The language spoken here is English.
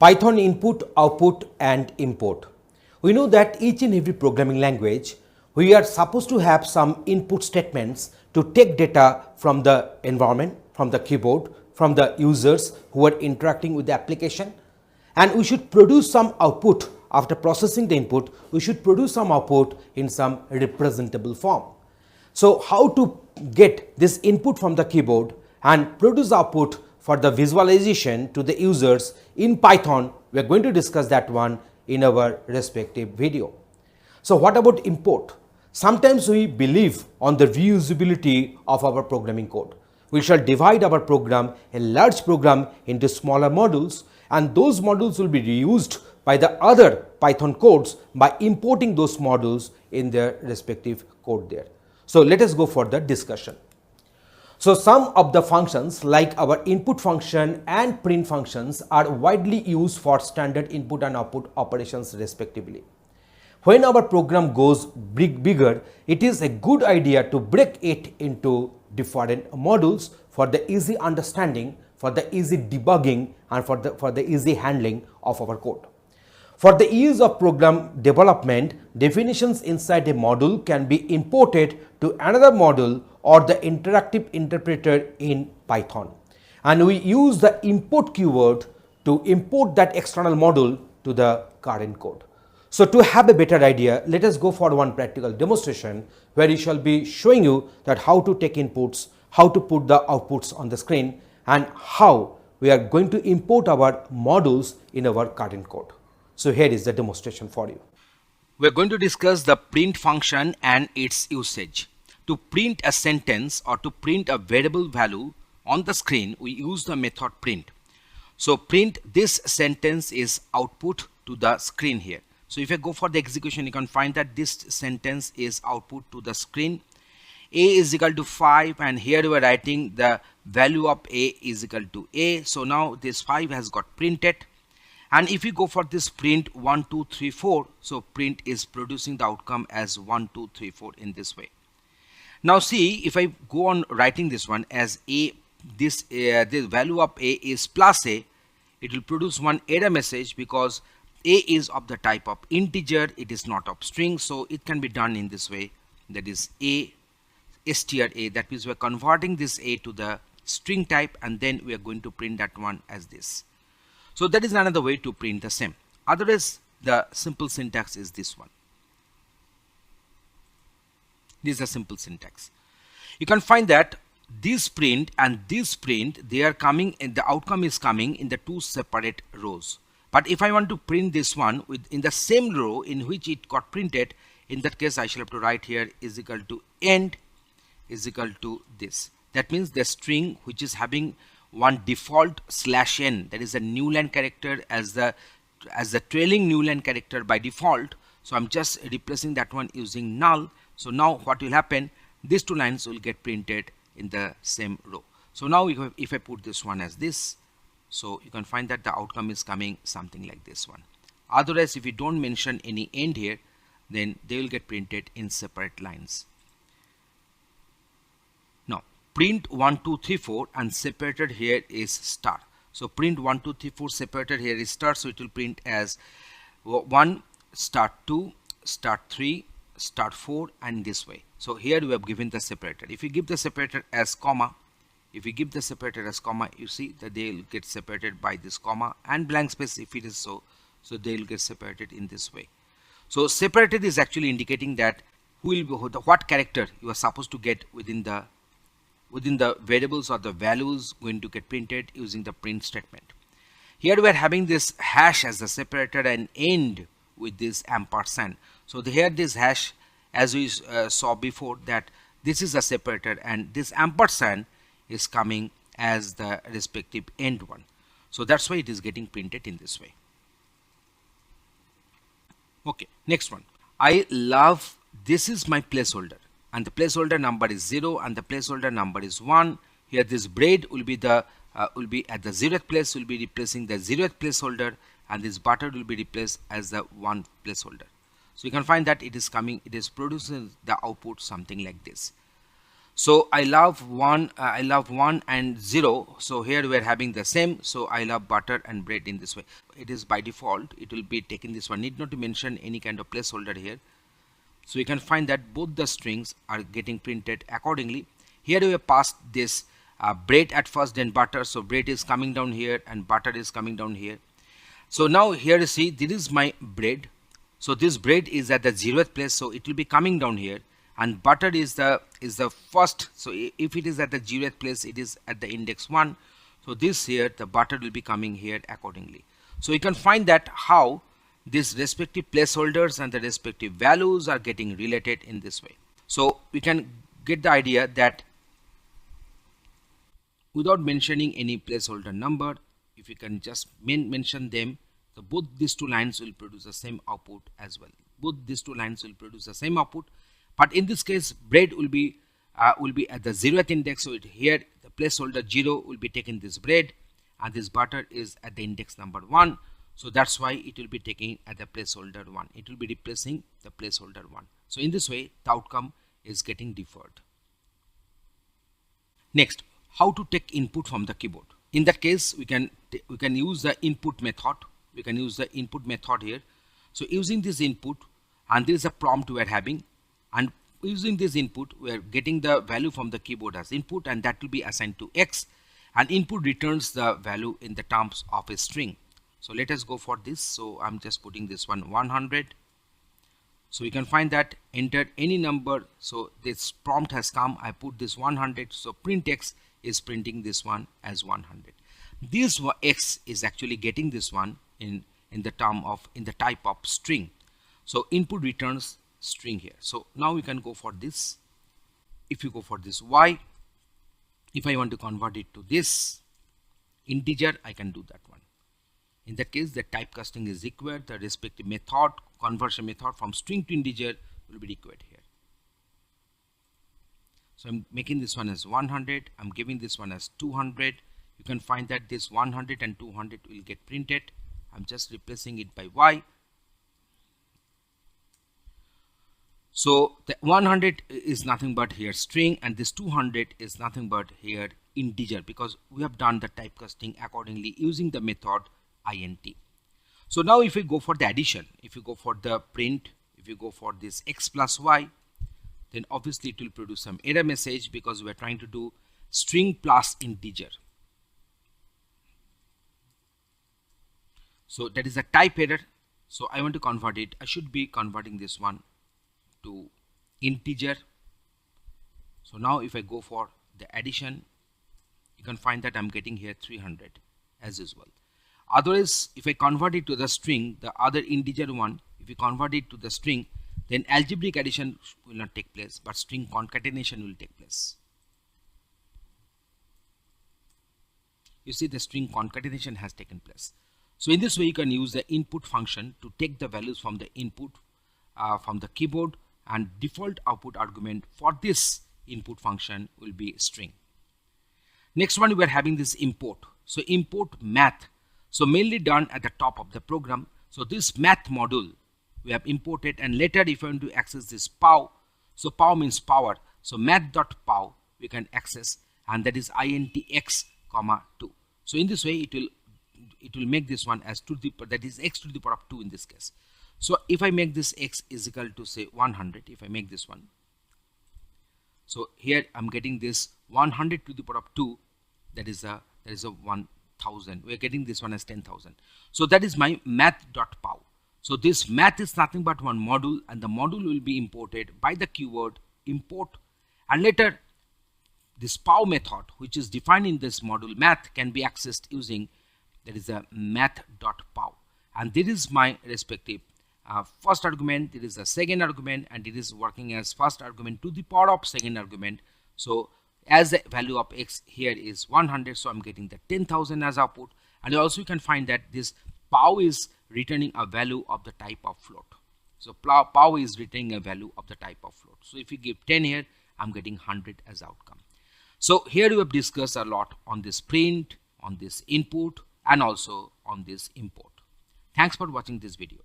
Python input, output and import. We know that each and every programming language, we are supposed to have some input statements to take data from the environment, from the keyboard, from the users who are interacting with the application, and we should produce some output. After processing the input, we should produce some output in some representable form. So how to get this input from the keyboard and produce output for the visualization to the users in Python, we are going to discuss that one in our respective video. So what about import? Sometimes we believe on the reusability of our programming code. We shall divide our program, a large program, into smaller modules, and those modules will be reused by the other Python codes by importing those modules in their respective code there. So let us go for the discussion. So some of the functions like our input function and print functions are widely used for standard input and output operations respectively. When our program goes bigger, it is a good idea to break it into different modules for the easy understanding, for the easy debugging and for the easy handling of our code. For the ease of program development, definitions inside a module can be imported to another module or the interactive interpreter in Python. And we use the import keyword to import that external module to the current code. So to have a better idea, let us go for one practical demonstration where we shall be showing you that how to take inputs, how to put the outputs on the screen, and how we are going to import our modules in our current code. So here is the demonstration for you. We're going to discuss the print function and its usage. To print a sentence or to print a variable value on the screen, we use the method print. So print this sentence is output to the screen here. So if I go for the execution, you can find that this sentence is output to the screen. A is equal to 5, and here we are writing the value of A is equal to A. So now this 5 has got printed. And if you go for this print 1, 2, 3, 4, so print is producing the outcome as 1, 2, 3, 4 in this way. Now see, if I go on writing this one as A, this value of A is plus A, it will produce one error message because A is of the type of integer, it is not of string. So it can be done in this way, that is A, str A, that means we are converting this A to the string type, and then we are going to print that one as this. So that is another way to print the same. Otherwise, the simple syntax is this one. This is a simple syntax. You can find that this print and this print, they are coming, and the outcome is coming in the two separate rows. But if I want to print this one in the same row in which it got printed, in that case I shall have to write here is equal to end is equal to this. That means the string which is having one default /n, that is a new line character as the trailing new line character by default. So I'm just replacing that one using null. So now what will happen, these two lines will get printed in the same row. So now if I put this one as this, so you can find that the outcome is coming something like this one. Otherwise, if you don't mention any end here, then they will get printed in separate lines. Now print 1, 2, 3, 4 and separated here is star. So print 1, 2, 3, 4 separated here is star. So it will print as 1 star 2 star 3 star 4 and this way. So here we have given the separator. If you give the separator as comma, if you give the separator as comma, you see that they will get separated by this comma and blank space if it is so. So they will get separated in this way. So separated is actually indicating that what character you are supposed to get within the variables or the values going to get printed using the print statement. Here we are having this hash as the separator and end with this ampersand. So here this hash, as we saw before, that this is a separator and this ampersand is coming as the respective end one. So that's why it is getting printed in this way. Okay, next one. I love, this is my placeholder and the placeholder number is 0 and the placeholder number is 1. Here this bread will be the will be at the 0th place, will be replacing the 0th placeholder, and this butter will be replaced as the 1 placeholder. So you can find that it is coming, it is producing the output something like this. So I love one and 0. So here we are having the same. So I love butter and bread in this way. It is by default. It will be taking this one. Need not to mention any kind of placeholder here. So you can find that both the strings are getting printed accordingly. Here we have passed this bread at first, then butter. So bread is coming down here and butter is coming down here. So now here you see this is my bread. So this bread is at the 0th place, so it will be coming down here, and butter is the first. So if it is at the 0th place, it is at the index 1. So this here, the butter will be coming here accordingly. So you can find that how these respective placeholders and the respective values are getting related in this way. So we can get the idea that without mentioning any placeholder number, if you can just mention them, so both these two lines will produce the same output as well. Both these two lines will produce the same output, but in this case bread will be at the 0th index. So here the placeholder 0 will be taking this bread, and this butter is at the index number 1. So that's why it will be taking at the placeholder 1. It will be replacing the placeholder 1. So in this way the outcome is getting deferred. Next, how to take input from the keyboard. In that case, we can use the input method. We can use the input method here. So using this input, and there is a prompt we are having, and using this input we are getting the value from the keyboard as input, and that will be assigned to X, and input returns the value in the terms of a string. So let us go for this. So I'm just putting this one 100. So you can find that enter any number. So this prompt has come. I put this 100. So print X is printing this one as 100. This X is actually getting this one in the type of string. So input returns string here. So now we can go for this. If you go for this Y, if I want to convert it to this integer, I can do that one. In that case, the typecasting is required. The respective method, conversion method from string to integer will be required here. So I'm making this one as 100. I'm giving this one as 200. You can find that this 100 and 200 will get printed. I'm just replacing it by Y. So the 100 is nothing but here string, and this 200 is nothing but here integer, because we have done the typecasting accordingly using the method int. So now if we go for the addition, if you go for the print, if you go for this X plus Y, then obviously it will produce some error message, because we are trying to do string plus integer. So that is a type error. So I want to convert it. I should be converting this one to integer. So now if I go for the addition, you can find that I'm getting here 300 as usual. Otherwise, if I convert it to the string, the other integer one, if you convert it to the string, then algebraic addition will not take place, but string concatenation will take place. You see, the string concatenation has taken place. So in this way, you can use the input function to take the values from the input from the keyboard, and default output argument for this input function will be string. Next one, we are having this import. So import math. So mainly done at the top of the program. So this math module we have imported, and later if you want to access this pow, so pow means power. So math.pow we can access, and that is intx, 2. So in this way it will make this one as that is x to the power of 2 in this case. So if I make this x is equal to say 100, if I make this one, so here I'm getting this 100 to the power of 2, that is a 1000. We are getting this one as 10,000. So that is my math.pow. So this math is nothing but one module, and the module will be imported by the keyword import, and later this pow method, which is defined in this module math, can be accessed using that is a math.pow, and this is my respective first argument, it is the second argument, and it is working as first argument to the power of second argument. So as the value of x here is 100, so I'm getting the 10,000 as output. And also you can find that this pow is returning a value of the type of float. So pow is returning a value of the type of float. So if you give 10 here, I'm getting 100 as outcome. So here we have discussed a lot on this print, on this input, and also on this import. Thanks for watching this video.